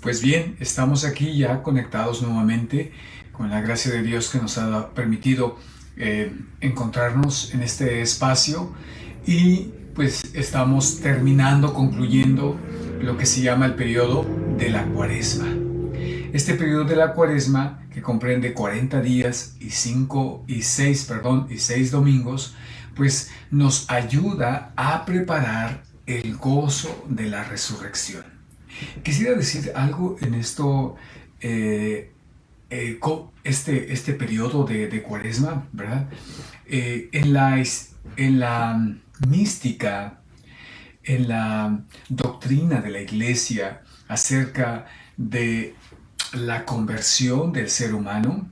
Pues bien, estamos aquí ya conectados nuevamente con la gracia de Dios que nos ha permitido encontrarnos en este espacio y pues estamos concluyendo lo que se llama el periodo de la Cuaresma. Este periodo de la Cuaresma, que comprende 40 días y 6 domingos, pues nos ayuda a preparar el gozo de la resurrección. Quisiera decir algo en esto, este periodo de Cuaresma, ¿verdad? En la mística, en la doctrina de la Iglesia acerca de la conversión del ser humano,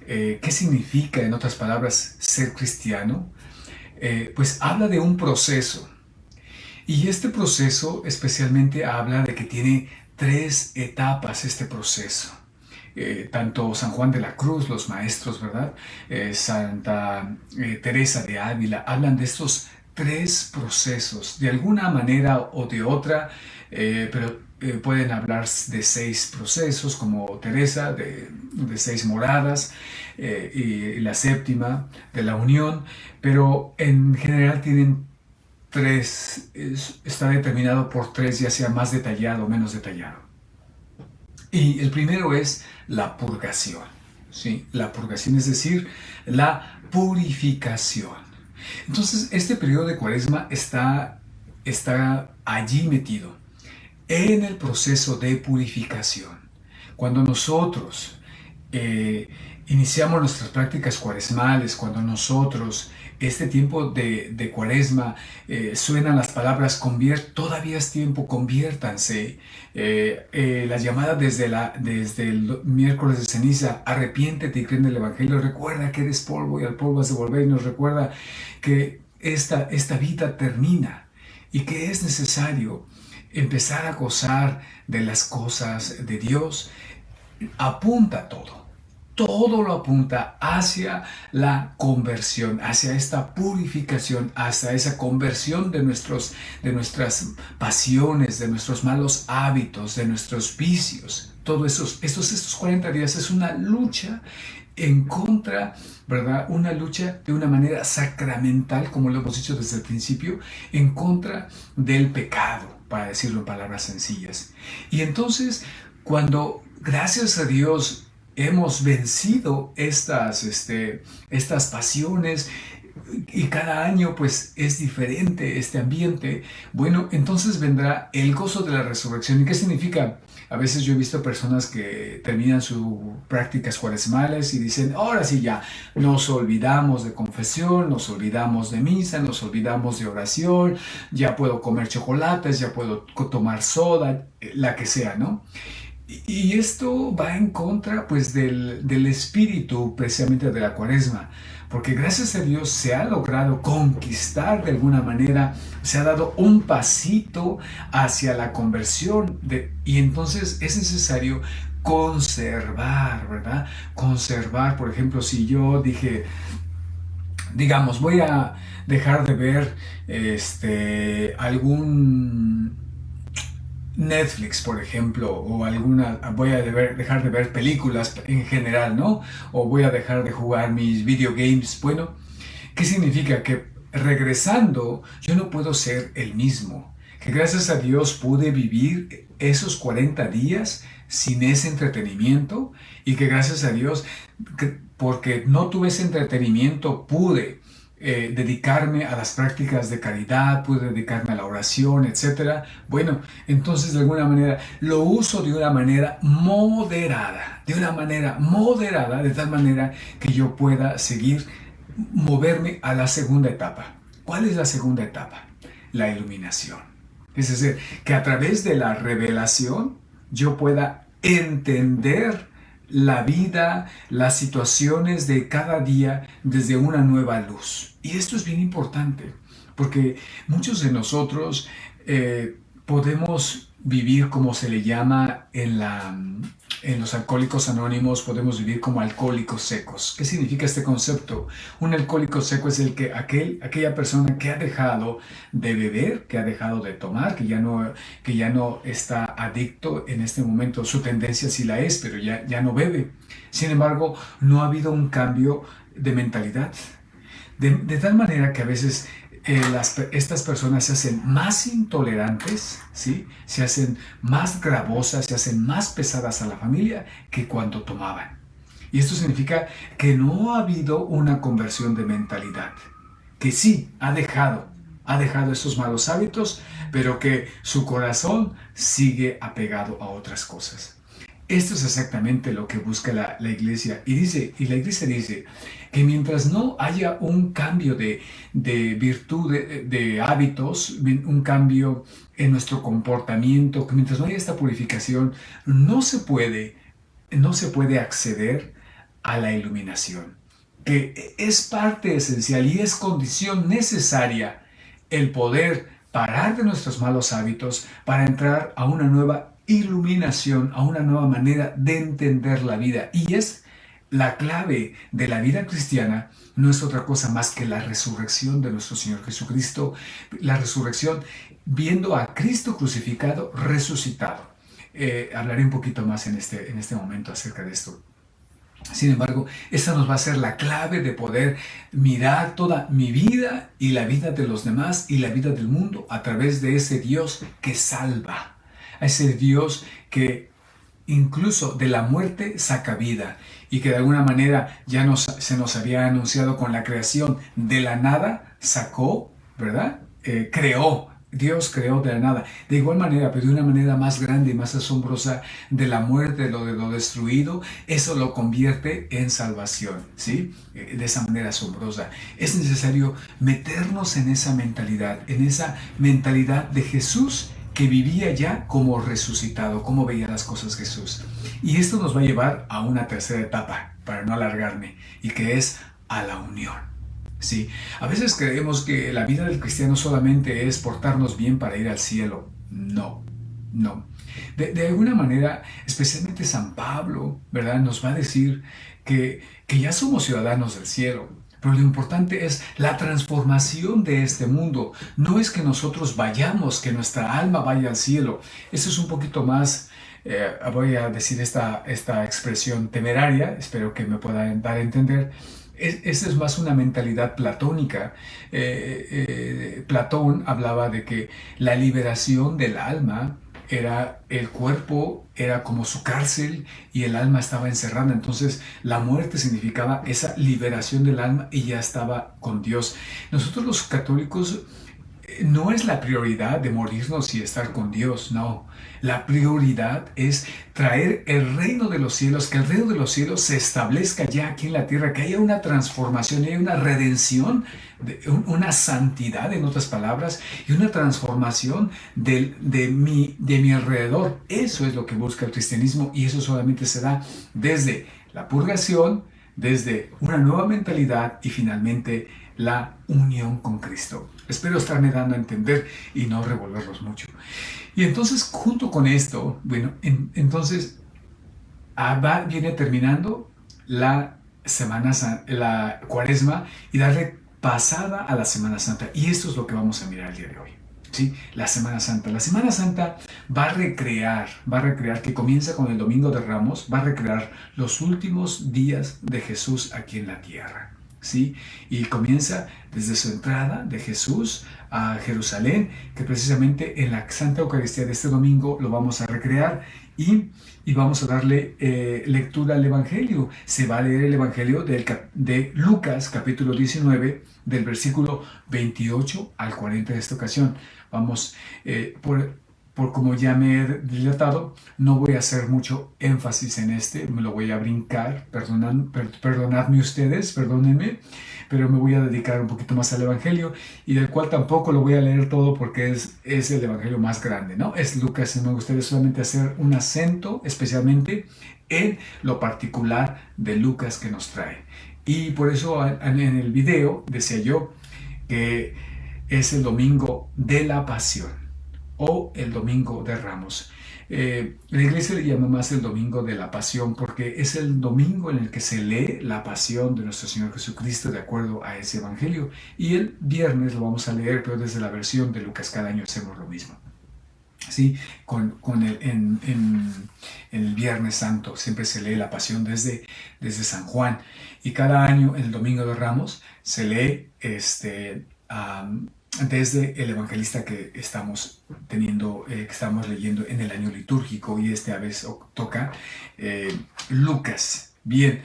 ¿qué significa, en otras palabras, ser cristiano? Pues habla de un proceso. Y este proceso especialmente habla de que tiene 3 etapas este proceso. Tanto San Juan de la Cruz, los maestros, ¿verdad? Santa Teresa de Ávila, hablan de estos 3 procesos, de alguna manera o de otra, pero pueden hablar de 6 procesos, como Teresa, de 6 moradas, y la séptima de la unión, pero en general tienen 3, está determinado por 3, ya sea más detallado o menos detallado. Y el primero es la purgación, ¿sí? La purgación, es decir, la purificación. Entonces, este periodo de Cuaresma está allí metido, en el proceso de purificación. Cuando nosotros iniciamos nuestras prácticas cuaresmales, cuando nosotros, este tiempo de Cuaresma, suenan las palabras todavía es tiempo, conviértanse, las llamadas desde el miércoles de ceniza, arrepiéntete y cree en el Evangelio, recuerda que eres polvo y al polvo has de volver, y nos recuerda que esta vida termina y que es necesario empezar a gozar de las cosas de Dios. Apunta todo lo apunta hacia la conversión, hacia esta purificación, hacia esa conversión de nuestras pasiones, de nuestros malos hábitos, de nuestros vicios. Estos 40 días es una lucha en contra, ¿verdad? Una lucha de una manera sacramental, como lo hemos dicho desde el principio, en contra del pecado, para decirlo en palabras sencillas. Y entonces, cuando, gracias a Dios, hemos vencido estas pasiones, y cada año pues es diferente este ambiente, bueno, entonces vendrá el gozo de la resurrección. ¿Y qué significa? A veces yo he visto personas que terminan sus prácticas cuaresmales y dicen, ahora sí ya, nos olvidamos de confesión, nos olvidamos de misa, nos olvidamos de oración, ya puedo comer chocolates, ya puedo tomar soda, la que sea, ¿no? Y esto va en contra pues del espíritu precisamente de la Cuaresma, porque gracias a Dios se ha logrado conquistar de alguna manera, se ha dado un pasito hacia la conversión, y entonces es necesario conservar, ¿verdad? Conservar, por ejemplo, si yo digamos, voy a dejar de ver algún Netflix, por ejemplo, o voy a dejar de ver películas en general, ¿no? O voy a dejar de jugar mis video games. Bueno, ¿qué significa? Que regresando yo no puedo ser el mismo. Que gracias a Dios pude vivir esos 40 días sin ese entretenimiento, y que gracias a Dios, porque no tuve ese entretenimiento, pude dedicarme a las prácticas de caridad, pude dedicarme a la oración, etcétera. Bueno, entonces de alguna manera lo uso de una manera moderada, de tal manera que yo pueda seguir, moverme a la segunda etapa. ¿Cuál es la segunda etapa? La iluminación. Es decir, que a través de la revelación yo pueda entender la vida, las situaciones de cada día desde una nueva luz. Y esto es bien importante, porque muchos de nosotros podemos vivir, como se le llama en los alcohólicos anónimos podemos vivir como alcohólicos secos. ¿Qué significa este concepto? Un alcohólico seco es aquella persona que ha dejado de beber, que ha dejado de tomar, que ya no está adicto en este momento. Su tendencia sí la es, pero ya no bebe. Sin embargo, no ha habido un cambio de mentalidad. De tal manera que a veces estas personas se hacen más intolerantes, ¿sí? Se hacen más gravosas, se hacen más pesadas a la familia que cuando tomaban. Y esto significa que no ha habido una conversión de mentalidad, que sí ha dejado esos malos hábitos, pero que su corazón sigue apegado a otras cosas. Esto es exactamente lo que busca la iglesia. Y la iglesia dice que mientras no haya un cambio de virtud, de hábitos, un cambio en nuestro comportamiento, que mientras no haya esta purificación, no se puede acceder a la iluminación, que es parte esencial y es condición necesaria el poder parar de nuestros malos hábitos para entrar a una nueva iluminación, a una nueva manera de entender la vida. Y es la clave de la vida cristiana, no es otra cosa más que la resurrección de nuestro Señor Jesucristo, la resurrección viendo a Cristo crucificado, resucitado. Hablaré un poquito más en este momento acerca de esto. Sin embargo, esta nos va a ser la clave de poder mirar toda mi vida y la vida de los demás y la vida del mundo a través de ese Dios que salva, a ese Dios que incluso de la muerte saca vida y que de alguna manera se nos había anunciado con la creación de la nada, sacó, ¿verdad? Creó. Dios creó de la nada. De igual manera, pero de una manera más grande y más asombrosa, de la muerte, de lo destruido, eso lo convierte en salvación, ¿sí? De esa manera asombrosa. Es necesario meternos en esa mentalidad de Jesús que vivía ya como resucitado, como veía las cosas Jesús. Y esto nos va a llevar a una tercera etapa, para no alargarme, y que es a la unión. Sí, a veces creemos que la vida del cristiano solamente es portarnos bien para ir al cielo. No. De alguna manera, especialmente San Pablo, ¿verdad? Nos va a decir que ya somos ciudadanos del cielo. Pero lo importante es la transformación de este mundo. No es que nosotros vayamos, que nuestra alma vaya al cielo. Eso es un poquito más, voy a decir esta expresión temeraria, espero que me puedan dar a entender. Esa es más una mentalidad platónica. Platón hablaba de que la liberación del alma el cuerpo era como su cárcel y el alma estaba encerrada. Entonces la muerte significaba esa liberación del alma y ya estaba con Dios. Nosotros los católicos no es la prioridad de morirnos y estar con Dios, no. La prioridad es traer el reino de los cielos, que el reino de los cielos se establezca ya aquí en la tierra, que haya una transformación, haya una redención, una santidad, en otras palabras, y una transformación de mi alrededor. Eso es lo que busca el cristianismo y eso solamente se da desde la purgación, desde una nueva mentalidad y finalmente la unión con Cristo. Espero estarme dando a entender y no revolverlos mucho. Y entonces, junto con esto, bueno, entonces viene terminando la Cuaresma y darle pasada a la Semana Santa. Y esto es lo que vamos a mirar el día de hoy. ¿Sí? La Semana Santa. La Semana Santa va a recrear, que comienza con el Domingo de Ramos, va a recrear los últimos días de Jesús aquí en la tierra. ¿Sí? Y comienza desde su entrada de Jesús a Jerusalén, que precisamente en la Santa Eucaristía de este domingo lo vamos a recrear y vamos a darle lectura al Evangelio. Se va a leer el Evangelio de Lucas, capítulo 19, del versículo 28 al 40 de esta ocasión. Vamos, por como ya me he dilatado, no voy a hacer mucho énfasis en me lo voy a brincar, perdonadme ustedes, perdónenme, pero me voy a dedicar un poquito más al Evangelio y del cual tampoco lo voy a leer todo porque es el Evangelio más grande, ¿no? Es Lucas y me gustaría solamente hacer un acento especialmente en lo particular de Lucas que nos trae. Y por eso en el video decía yo que es el domingo de la Pasión. o el Domingo de Ramos. La iglesia le llama más el Domingo de la Pasión porque es el domingo en el que se lee la pasión de nuestro Señor Jesucristo de acuerdo a ese evangelio. Y el viernes lo vamos a leer, pero desde la versión de Lucas. Cada año hacemos lo mismo. ¿Sí? En el Viernes Santo siempre se lee la pasión desde San Juan. Y cada año, en el Domingo de Ramos, se lee desde el evangelista que estamos que estamos leyendo en el año litúrgico, y esta vez toca Lucas. Bien,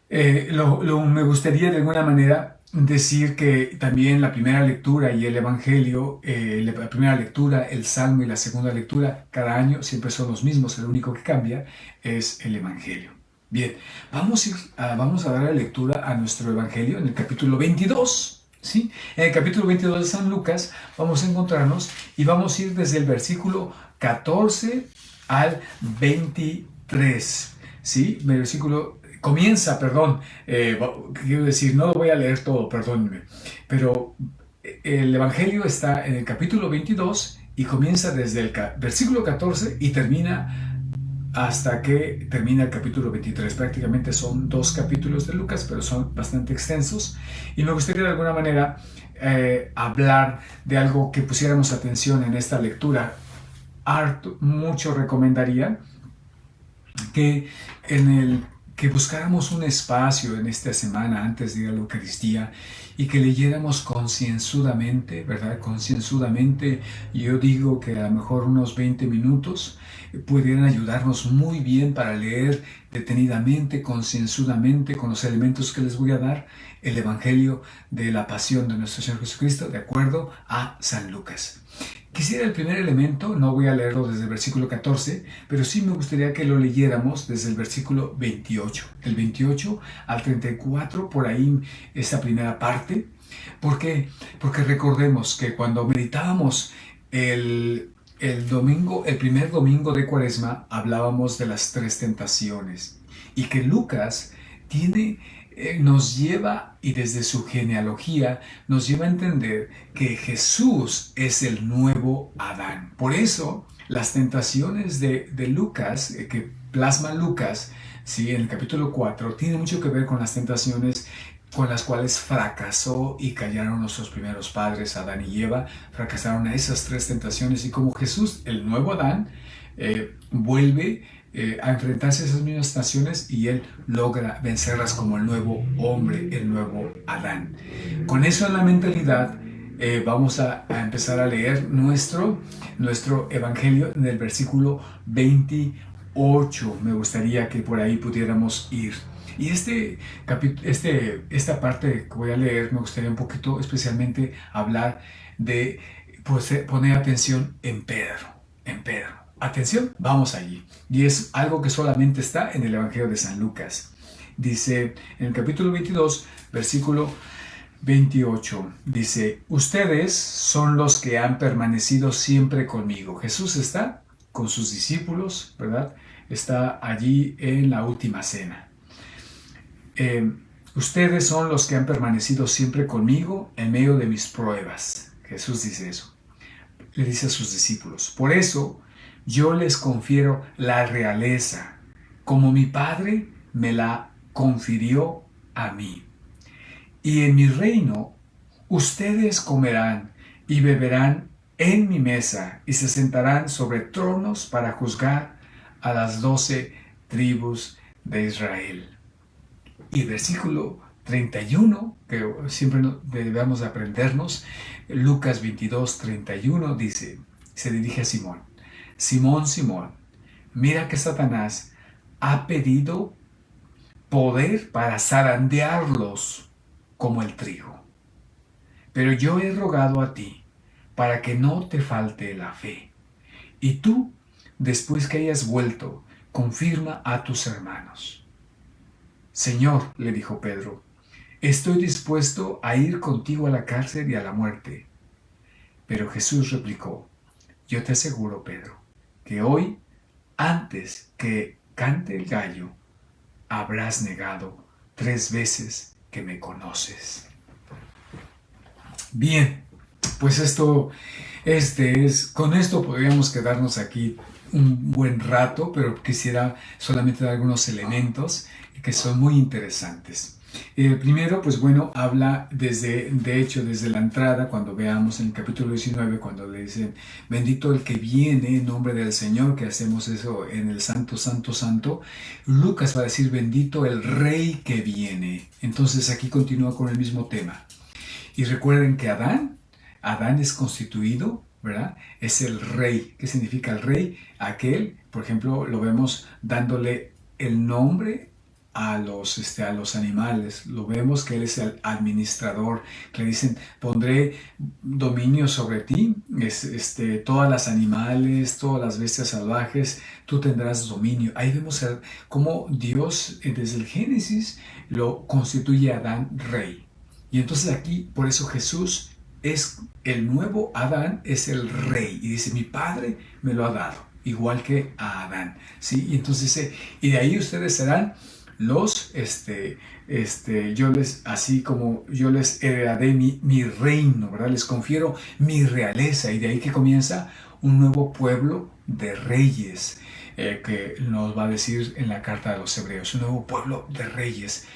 me gustaría de alguna manera decir que también la primera lectura y el evangelio, la primera lectura, el salmo y la segunda lectura, cada año siempre son los mismos, lo único que cambia es el evangelio. Bien, vamos a dar la lectura a nuestro evangelio en el capítulo 22. ¿Sí? En el capítulo 22 de San Lucas vamos a encontrarnos y vamos a ir desde el versículo 14 al 23. ¿Sí? El versículo comienza, quiero decir, no lo voy a leer todo, perdónenme, pero el Evangelio está en el capítulo 22 y comienza desde el versículo 14 y termina hasta que termina el capítulo 23. Prácticamente son 2 capítulos de Lucas, pero son bastante extensos. Y me gustaría de alguna manera hablar de algo que pusiéramos atención en esta lectura. Mucho recomendaría que buscáramos un espacio en esta semana antes de ir a la Eucaristía y que leyéramos concienzudamente, ¿verdad? Concienzudamente, yo digo que a lo mejor unos 20 minutos pudieran ayudarnos muy bien para leer detenidamente, concienzudamente, con los elementos que les voy a dar, el Evangelio de la Pasión de nuestro Señor Jesucristo, de acuerdo a San Lucas. Quisiera el primer elemento, no voy a leerlo desde el versículo 14, pero sí me gustaría que lo leyéramos desde el versículo 28. El 28 al 34, por ahí esa primera parte. ¿Por qué? Porque recordemos que cuando meditábamos el primer domingo de Cuaresma, hablábamos de las 3 tentaciones. Y que Lucas nos lleva, y desde su genealogía, nos lleva a entender que Jesús es el nuevo Adán. Por eso, las tentaciones de Lucas, que plasma Lucas, ¿sí? En el capítulo 4, tiene mucho que ver con las tentaciones con las cuales fracasó y cayeron nuestros primeros padres, Adán y Eva. Fracasaron a esas 3 tentaciones, y como Jesús, el nuevo Adán, vuelve a enfrentarse a esas mismas tentaciones y él logra vencerlas como el nuevo hombre, el nuevo Adán. Con eso en la mentalidad, vamos a empezar a leer nuestro evangelio en el versículo 28. Me gustaría que por ahí pudiéramos ir. Y esta parte que voy a leer, me gustaría un poquito especialmente hablar de poner atención en Pedro. Atención, vamos allí. Y es algo que solamente está en el Evangelio de San Lucas. Dice en el capítulo 22, versículo 28, dice: ustedes son los que han permanecido siempre conmigo. Jesús está con sus discípulos, ¿verdad? Está allí en la última cena. Ustedes son los que han permanecido siempre conmigo en medio de mis pruebas. Jesús dice eso. Le dice a sus discípulos: por eso yo les confiero la realeza, como mi Padre me la confirió a mí. Y en mi reino ustedes comerán y beberán en mi mesa y se sentarán sobre tronos para juzgar a las 12 tribus de Israel. Y versículo 31, que siempre debemos aprendernos, Lucas 22, 31 dice, se dirige a Simón: Simón, Simón, mira que Satanás ha pedido poder para zarandearlos como el trigo. Pero yo he rogado a ti para que no te falte la fe. Y tú, después que hayas vuelto, confirma a tus hermanos. Señor, le dijo Pedro, estoy dispuesto a ir contigo a la cárcel y a la muerte. Pero Jesús replicó: yo te aseguro, Pedro, que hoy, antes que cante el gallo, habrás negado 3 veces que me conoces. Bien, Pues con esto podríamos quedarnos aquí un buen rato, pero quisiera solamente dar algunos elementos que son muy interesantes. Primero, pues bueno, habla de hecho, desde la entrada, cuando veamos en el capítulo 19, cuando le dicen, bendito el que viene en nombre del Señor, que hacemos eso en el Santo, Santo, Santo, Lucas va a decir, bendito el Rey que viene. Entonces aquí continúa con el mismo tema. Y recuerden que Adán es constituido, ¿verdad? Es el rey. ¿Qué significa el rey? Aquel, por ejemplo, lo vemos dándole el nombre a los animales. Lo vemos que él es el administrador, que le dicen, pondré dominio sobre ti, todas las animales, todas las bestias salvajes, tú tendrás dominio. Ahí vemos cómo Dios, desde el Génesis, lo constituye a Adán rey. Y entonces aquí, por eso Jesús es el nuevo Adán, es el rey. Y dice, mi Padre me lo ha dado, igual que a Adán. ¿Sí? Y entonces dice, y de ahí ustedes serán los, así como yo les heredaré mi reino, ¿verdad? Les confiero mi realeza. Y de ahí que comienza un nuevo pueblo de reyes, que nos va a decir en la carta de los Hebreos, un nuevo pueblo de reyes.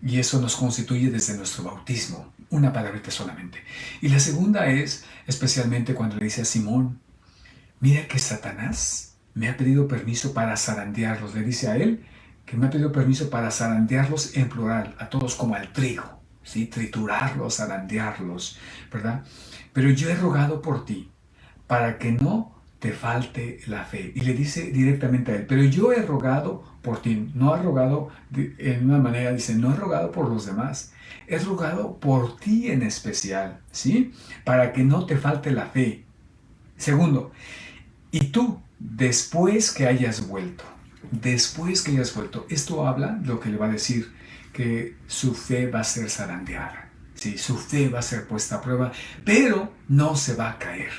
Y eso nos constituye desde nuestro bautismo, una palabrita solamente. Y la segunda es, especialmente cuando le dice a Simón, mira que Satanás me ha pedido permiso para zarandearlos. Le dice a él que me ha pedido permiso para zarandearlos en plural, a todos como al trigo, ¿sí? Triturarlos, zarandearlos, ¿verdad? Pero yo he rogado por ti, para que no te falte la fe. Y le dice directamente a él, pero yo he rogado por ti. No ha rogado en una manera, dice, no he rogado por los demás. He rogado por ti en especial, ¿sí? Para que no te falte la fe. Segundo, y tú, después que hayas vuelto, esto habla de lo que le va a decir, que su fe va a ser zarandeada, ¿sí? Su fe va a ser puesta a prueba, pero no se va a caer.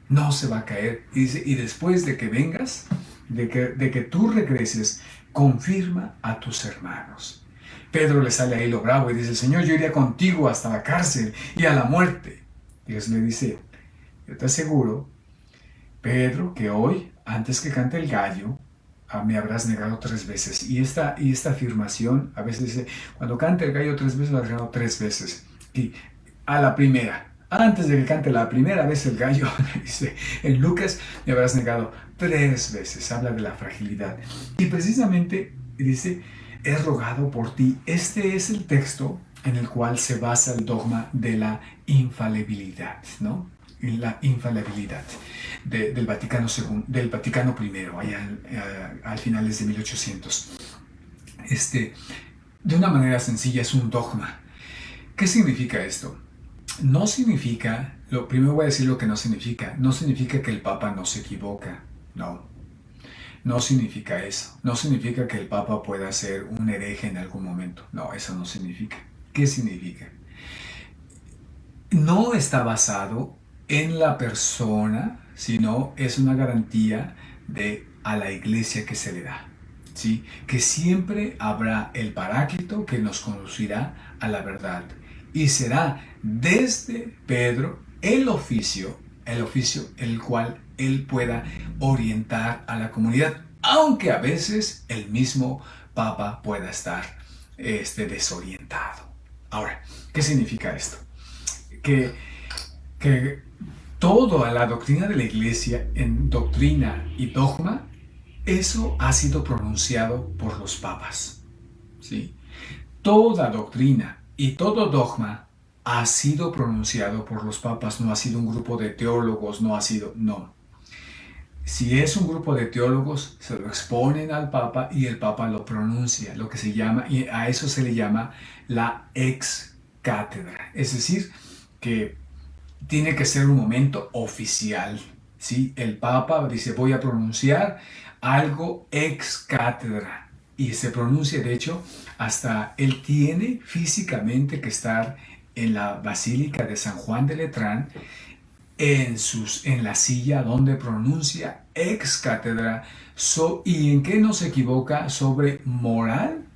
No se va a caer. Y dice, y después de que vengas, de que tú regreses, confirma a tus hermanos. Pedro le sale ahí lo bravo y dice, Señor, yo iría contigo hasta la cárcel y a la muerte. Dios le dice, yo te aseguro, Pedro, que hoy, antes que cante el gallo, me habrás negado 3 veces. Y esta afirmación, a veces dice, cuando cante el gallo 3 veces, lo habrás negado 3 veces. Y a la primera, antes de que cante la primera vez el gallo, dice, en Lucas, me habrás negado 3 veces. Habla de la fragilidad. Y precisamente dice, he rogado por ti. Este es el texto en el cual se basa el dogma de la infalibilidad, ¿no? La infalibilidad del Vaticano II, del Vaticano I, allá al finales de 1800. De una manera sencilla, es un dogma. ¿Qué significa esto? No significa, primero voy a decir lo que no significa. No significa que el Papa no se equivoca, no. No significa eso. No significa que el Papa pueda ser un hereje en algún momento. No, eso no significa. ¿Qué significa? No está basado en la persona, sino es una garantía a la iglesia que se le da. ¿Sí? Que siempre habrá el Paráclito que nos conducirá a la verdad. Y será desde Pedro el oficio el cual él pueda orientar a la comunidad, aunque a veces el mismo Papa pueda estar desorientado. Ahora, ¿qué significa esto? Que toda la doctrina de la iglesia en doctrina y dogma, eso ha sido pronunciado por los papas, ¿sí? Toda doctrina y todo dogma ha sido pronunciado por los papas, no ha sido un grupo de teólogos, no. Si es un grupo de teólogos, se lo exponen al Papa y el Papa lo pronuncia, lo que se llama, y a eso se le llama la ex cátedra. Es decir, que tiene que ser un momento oficial, ¿sí? El Papa dice, voy a pronunciar algo ex cátedra. Y se pronuncia, de hecho, hasta él tiene físicamente que estar en la Basílica de San Juan de Letrán, en la silla donde pronuncia ex cátedra, y en qué no se equivoca, sobre moral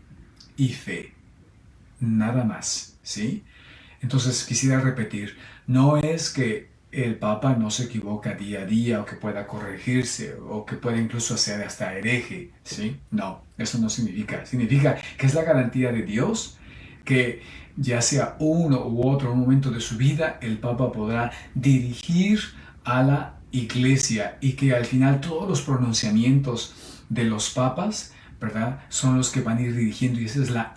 y fe. Nada más, ¿sí? Entonces quisiera repetir, no es que el Papa no se equivoca día a día o que pueda corregirse o que pueda incluso ser hasta hereje, ¿sí? No, eso no significa. Significa que es la garantía de Dios que ya sea uno u otro momento de su vida, el Papa podrá dirigir a la Iglesia y que al final todos los pronunciamientos de los papas, ¿verdad? Son los que van a ir dirigiendo y esa es la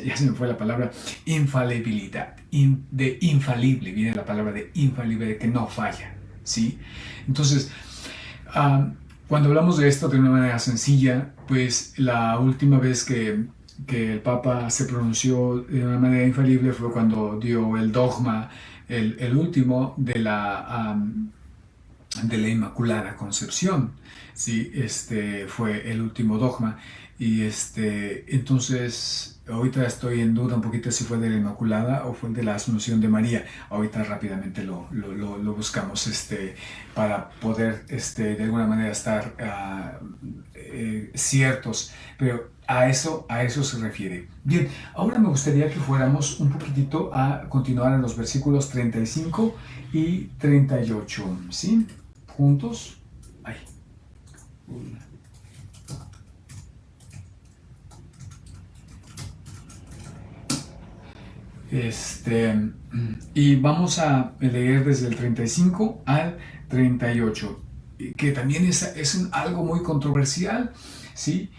ya se me fue la palabra, infalibilidad. De infalible, viene la palabra de infalible, de que no falla, ¿sí? Entonces, cuando hablamos de esto de una manera sencilla, pues la última vez que el Papa se pronunció de una manera infalible fue cuando dio el dogma, el último de la Inmaculada Concepción, ¿sí? Fue el último dogma y entonces ahorita estoy en duda un poquito si fue de la Inmaculada o fue el de la Asunción de María. Ahorita rápidamente lo buscamos para poder de alguna manera estar ciertos, pero a eso se refiere. Bien, ahora me gustaría que fuéramos un poquitito a continuar en los versículos 35 y 38, ¿sí? Juntos. Ay. Y vamos a leer desde el 35 al 38, que también es algo muy controversial, ¿sí?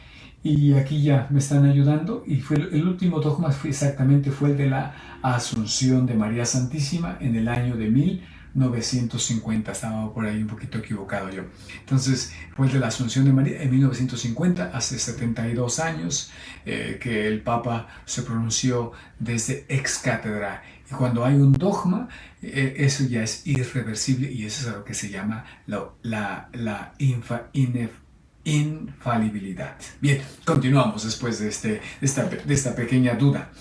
Y aquí ya me están ayudando, y el último dogma fue el de la Asunción de María Santísima en el año de 1950, estaba por ahí un poquito equivocado yo. Entonces fue el de la Asunción de María en 1950, hace 72 años que el Papa se pronunció desde ex cátedra. Y cuando hay un dogma, eso ya es irreversible y eso es lo que se llama la infalibilidad. Bien, continuamos después de esta pequeña duda.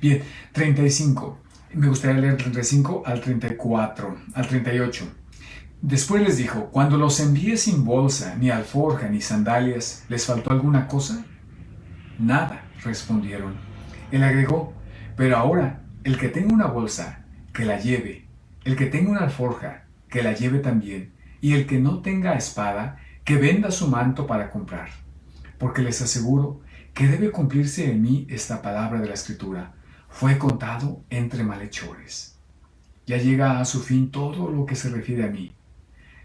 Bien, 35. Me gustaría leer 35 al 34, al 38. Después les dijo, cuando los envié sin bolsa, ni alforja, ni sandalias, ¿les faltó alguna cosa? Nada, respondieron. Él agregó, pero ahora, el que tenga una bolsa, que la lleve. El que tenga una alforja, que la lleve también. Y el que no tenga espada, que venda su manto para comprar. Porque les aseguro que debe cumplirse en mí esta palabra de la Escritura. Fue contado entre malhechores. Ya llega a su fin todo lo que se refiere a mí.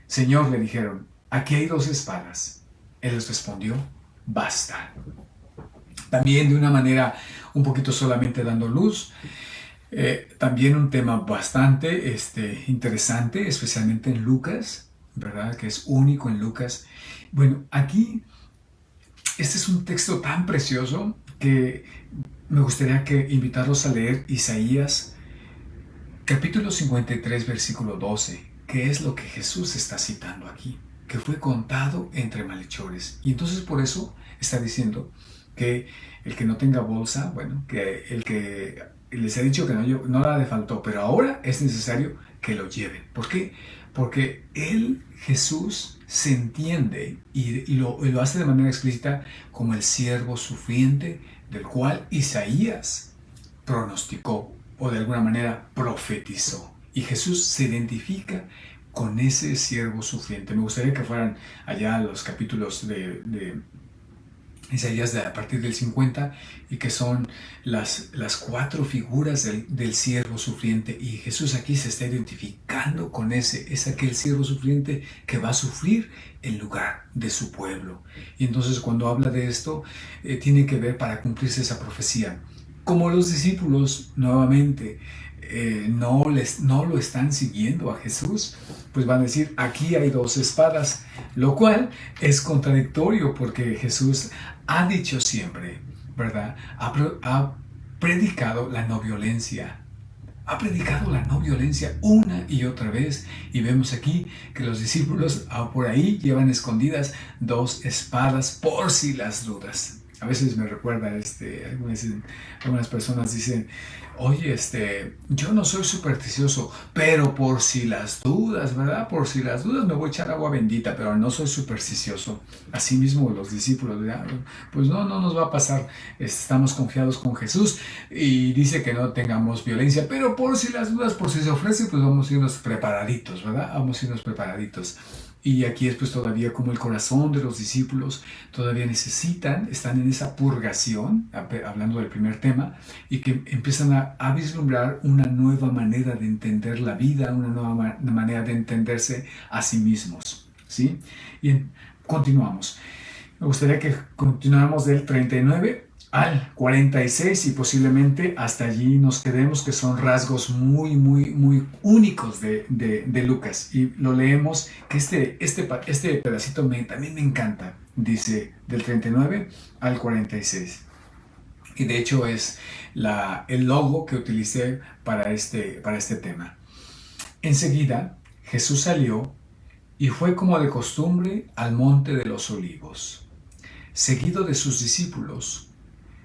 Señor, le dijeron, aquí hay 2 espadas. Él les respondió, basta. También de una manera un poquito solamente dando luz, también un tema bastante interesante, especialmente en Lucas, ¿verdad? Que es único en Lucas. Bueno, aquí, este es un texto tan precioso que me gustaría invitarlos a leer Isaías, capítulo 53, versículo 12, que es lo que Jesús está citando aquí, que fue contado entre malhechores. Y entonces por eso está diciendo que el que no tenga bolsa, bueno, que el que les ha dicho que no le faltó, pero ahora es necesario que lo lleven. ¿Por qué? Porque Jesús, se entiende y lo hace de manera explícita como el siervo sufriente del cual Isaías pronosticó o de alguna manera profetizó. Y Jesús se identifica con ese siervo sufriente. Me gustaría que fueran allá los capítulos de Isaías a partir del 50 y que son las 4 figuras del siervo sufriente, y Jesús aquí se está identificando con es aquel siervo sufriente que va a sufrir en lugar de su pueblo. Y entonces cuando habla de esto tiene que ver para cumplirse esa profecía. Como los discípulos nuevamente no lo están siguiendo a Jesús, pues van a decir, aquí hay 2 espadas, lo cual es contradictorio porque Jesús ha dicho siempre, ¿verdad? Ha predicado la no violencia. Ha predicado la no violencia una y otra vez, y vemos aquí que los discípulos por ahí llevan escondidas 2 espadas por si las dudas. A veces me recuerda, algunas personas dicen, oye, yo no soy supersticioso, pero por si las dudas, ¿verdad? Por si las dudas me voy a echar agua bendita, pero no soy supersticioso. Asimismo los discípulos, ¿verdad? Pues no nos va a pasar, estamos confiados con Jesús y dice que no tengamos violencia, pero por si las dudas, por si se ofrece, pues vamos a irnos preparaditos, ¿verdad? Vamos a irnos preparaditos. Y aquí es pues todavía como el corazón de los discípulos todavía están en esa purgación, hablando del primer tema, y que empiezan a vislumbrar una nueva manera de entender la vida, una nueva manera de entenderse a sí mismos, ¿sí? Y continuamos. Me gustaría que continuáramos del 39 al 46 y posiblemente hasta allí nos quedemos, que son rasgos muy únicos de Lucas. Y lo leemos, que este pedacito también me encanta. Dice del 39 al 46. Y de hecho es el logo que utilicé para este tema. Enseguida Jesús salió y fue como de costumbre al monte de los olivos, seguido de sus discípulos.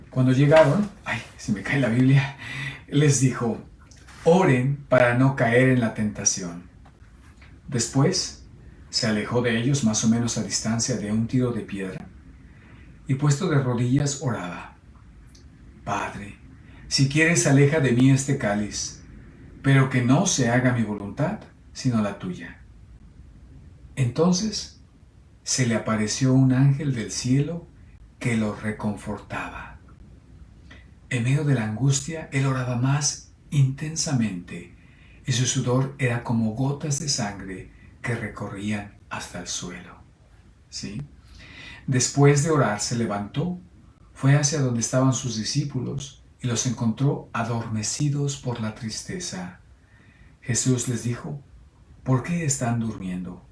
Cuando llegaron, se me cae la Biblia, les dijo, oren para no caer en la tentación. Después se alejó de ellos más o menos a distancia de un tiro de piedra y puesto de rodillas oraba, Padre, si quieres aleja de mí este cáliz, pero que no se haga mi voluntad, sino la tuya. Entonces se le apareció un ángel del cielo que lo reconfortaba. En medio de la angustia, él oraba más intensamente y su sudor era como gotas de sangre que recorrían hasta el suelo. ¿Sí? Después de orar, se levantó, fue hacia donde estaban sus discípulos y los encontró adormecidos por la tristeza. Jesús les dijo, ¿por qué están durmiendo?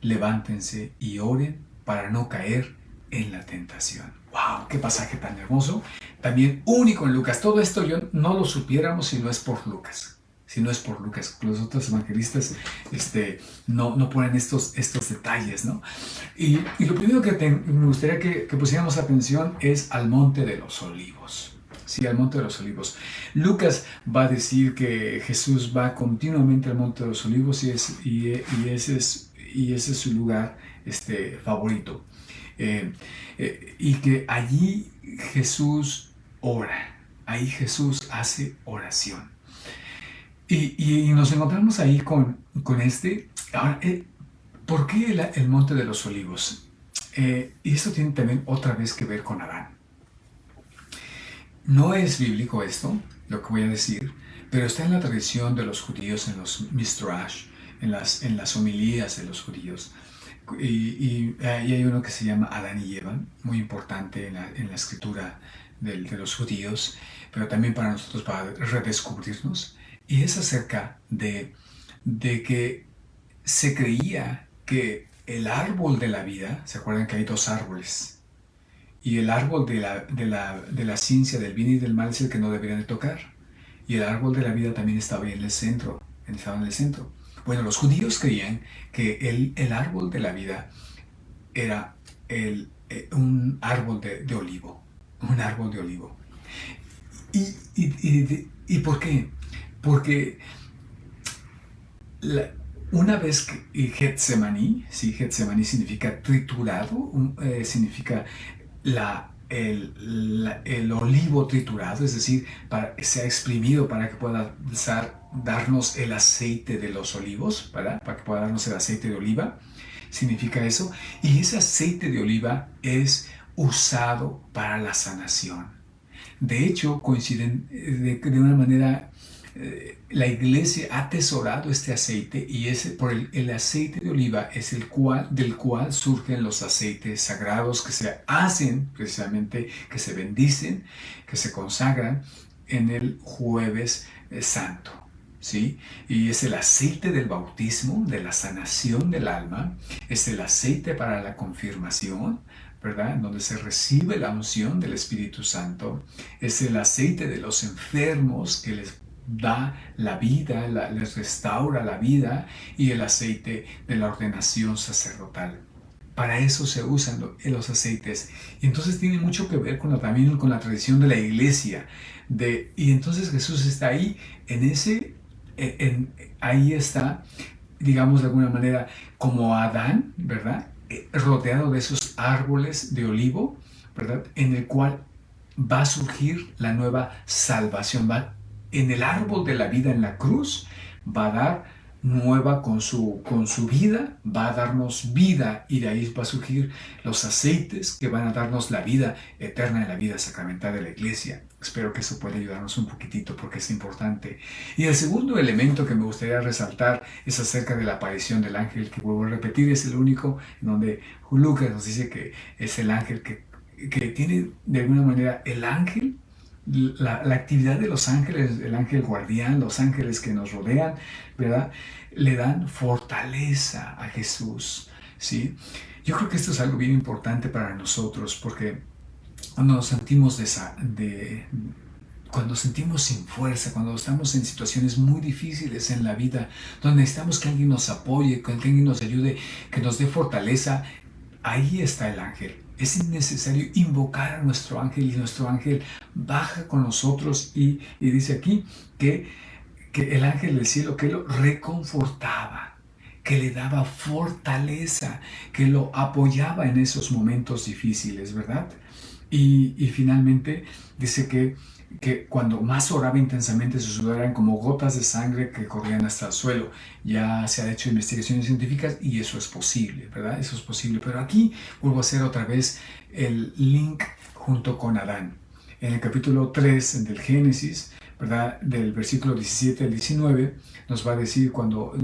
Levántense y oren para no caer en la tentación. ¡Wow! ¡Qué pasaje tan hermoso! También único en Lucas. Todo esto yo no lo supiéramos si no es por Lucas. Si no es por Lucas. Los otros evangelistas no ponen estos detalles, ¿no? Y lo primero que me gustaría que pusiéramos atención es al Monte de los Olivos. Sí, al Monte de los Olivos. Lucas va a decir que Jesús va continuamente al Monte de los Olivos y ese es su lugar favorito. Y que allí Jesús ora, ahí Jesús hace oración. Y nos encontramos ahí con Ahora, ¿por qué el Monte de los Olivos? Y eso tiene también otra vez que ver con Adán. No es bíblico esto, lo que voy a decir, pero está en la tradición de los judíos, en los Midrash, en las homilías de los judíos. Y hay uno que se llama Adán y Eva, muy importante en la escritura de los judíos, pero también para nosotros, para redescubrirnos. Y es acerca de que se creía que el árbol de la vida, ¿se acuerdan que hay dos árboles? Y el árbol de la ciencia del bien y del mal es el que no deberían de tocar. Y el árbol de la vida también estaba en el centro. Bueno, los judíos creían que el árbol de la vida era un árbol de olivo. Un árbol de olivo. ¿Y por qué? Porque una vez que Getsemaní, sí, Getsemaní significa triturado, significa el olivo triturado, es decir, se ha exprimido para que pueda darnos el aceite de los olivos, ¿verdad? Para que pueda darnos el aceite de oliva, significa eso. Y ese aceite de oliva es usado para la sanación. De hecho, coinciden de una manera. La iglesia ha atesorado este aceite y el aceite de oliva es del cual surgen los aceites sagrados que se hacen precisamente, que se bendicen, que se consagran en el jueves santo. ¿Sí? Y es el aceite del bautismo, de la sanación del alma, es el aceite para la confirmación, ¿verdad? En donde se recibe la unción del Espíritu Santo, es el aceite de los enfermos que les da la vida, les restaura la vida, y el aceite de la ordenación sacerdotal. Para eso se usan los aceites. Y entonces tiene mucho que ver también con la tradición de la iglesia. Y entonces Jesús está ahí, ahí está, digamos de alguna manera, como Adán, ¿verdad? Rodeado de esos árboles de olivo, ¿verdad? En el cual va a surgir la nueva salvación. En el árbol de la vida, en la cruz, va a dar nueva con su vida, va a darnos vida, y de ahí va a surgir los aceites que van a darnos la vida eterna en la vida sacramental de la iglesia. Espero que eso pueda ayudarnos un poquitito porque es importante. Y el segundo elemento que me gustaría resaltar es acerca de la aparición del ángel, que vuelvo a repetir, es el único en donde Lucas nos dice que es el ángel que tiene de alguna manera el ángel. La actividad de los ángeles, el ángel guardián, los ángeles que nos rodean, ¿verdad? Le dan fortaleza a Jesús, ¿sí? Yo creo que esto es algo bien importante para nosotros, porque cuando nos sentimos cuando sentimos sin fuerza, cuando estamos en situaciones muy difíciles en la vida, donde necesitamos que alguien nos apoye, que alguien nos ayude, que nos dé fortaleza, ahí está el ángel. Es innecesario invocar a nuestro ángel, y nuestro ángel baja con nosotros, y dice aquí que el ángel del cielo que lo reconfortaba, que le daba fortaleza, que lo apoyaba en esos momentos difíciles, ¿verdad? Y finalmente dice que cuando más oraba intensamente, su sudor eran como gotas de sangre que corrían hasta el suelo. Ya se han hecho investigaciones científicas y eso es posible, ¿verdad? Eso es posible. Pero aquí vuelvo a hacer otra vez el link junto con Adán. En el capítulo 3 del Génesis, ¿verdad? Del versículo 17 al 19, nos va a decir cuando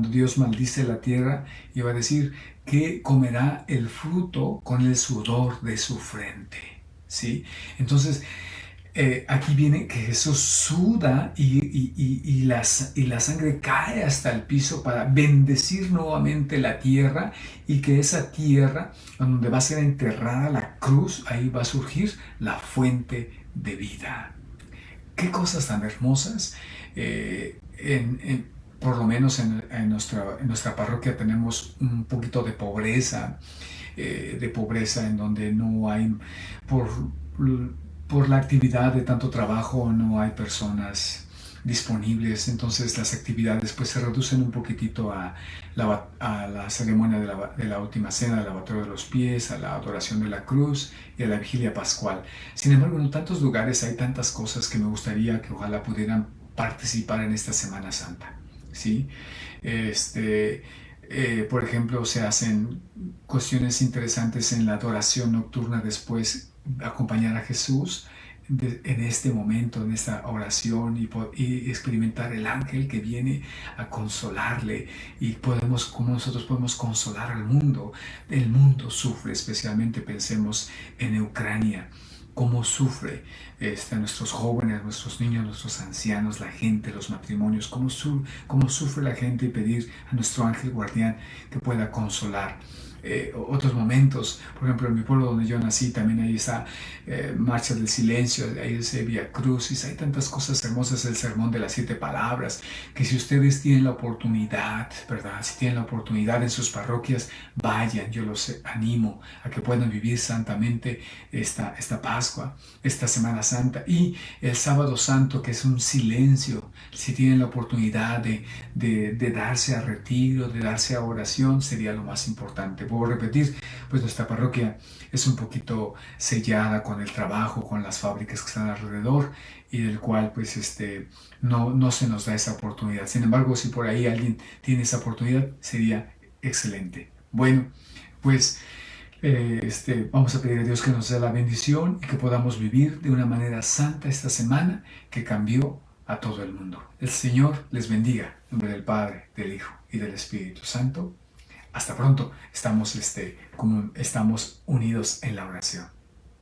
Dios maldice la tierra, y va a decir que comerá el fruto con el sudor de su frente, ¿sí? Entonces, aquí viene que Jesús suda y la sangre cae hasta el piso para bendecir nuevamente la tierra, y que esa tierra donde va a ser enterrada la cruz, ahí va a surgir la fuente de vida. Qué cosas tan hermosas. Por lo menos en nuestra parroquia tenemos un poquito de pobreza en donde no hay, por la actividad de tanto trabajo, no hay personas disponibles. Entonces las actividades pues se reducen un poquitito a la ceremonia de la última cena, del lavatorio de los pies, a la adoración de la cruz y a la vigilia pascual. Sin embargo, en tantos lugares hay tantas cosas que me gustaría que ojalá pudieran participar en esta Semana Santa, ¿sí? Por ejemplo, se hacen cuestiones interesantes en la adoración nocturna después, acompañar a Jesús en este momento, en esta oración, y experimentar el ángel que viene a consolarle, y como nosotros podemos consolar al mundo. El mundo sufre, especialmente pensemos en Ucrania, cómo sufre nuestros jóvenes, nuestros niños, nuestros ancianos, la gente, los matrimonios, cómo sufre la gente, y pedir a nuestro ángel guardián que pueda consolar. Otros momentos, por ejemplo, en mi pueblo donde yo nací, también hay esa marcha del silencio, hay ese Vía Crucis, hay tantas cosas hermosas, el sermón de las 7 palabras, que si ustedes tienen la oportunidad, ¿verdad? Si tienen la oportunidad en sus parroquias, vayan. Yo los animo a que puedan vivir santamente esta Pascua, esta Semana Santa, y el Sábado Santo, que es un silencio. Si tienen la oportunidad de darse a retiro, de darse a oración, sería lo más importante. Puedo repetir, pues nuestra parroquia es un poquito sellada con el trabajo, con las fábricas que están alrededor, y del cual pues no se nos da esa oportunidad. Sin embargo, si por ahí alguien tiene esa oportunidad, sería excelente. Bueno, pues vamos a pedir a Dios que nos dé la bendición y que podamos vivir de una manera santa esta semana que cambió a todo el mundo. El Señor les bendiga. En nombre del Padre, del Hijo y del Espíritu Santo. Hasta pronto. Estamos unidos en la oración.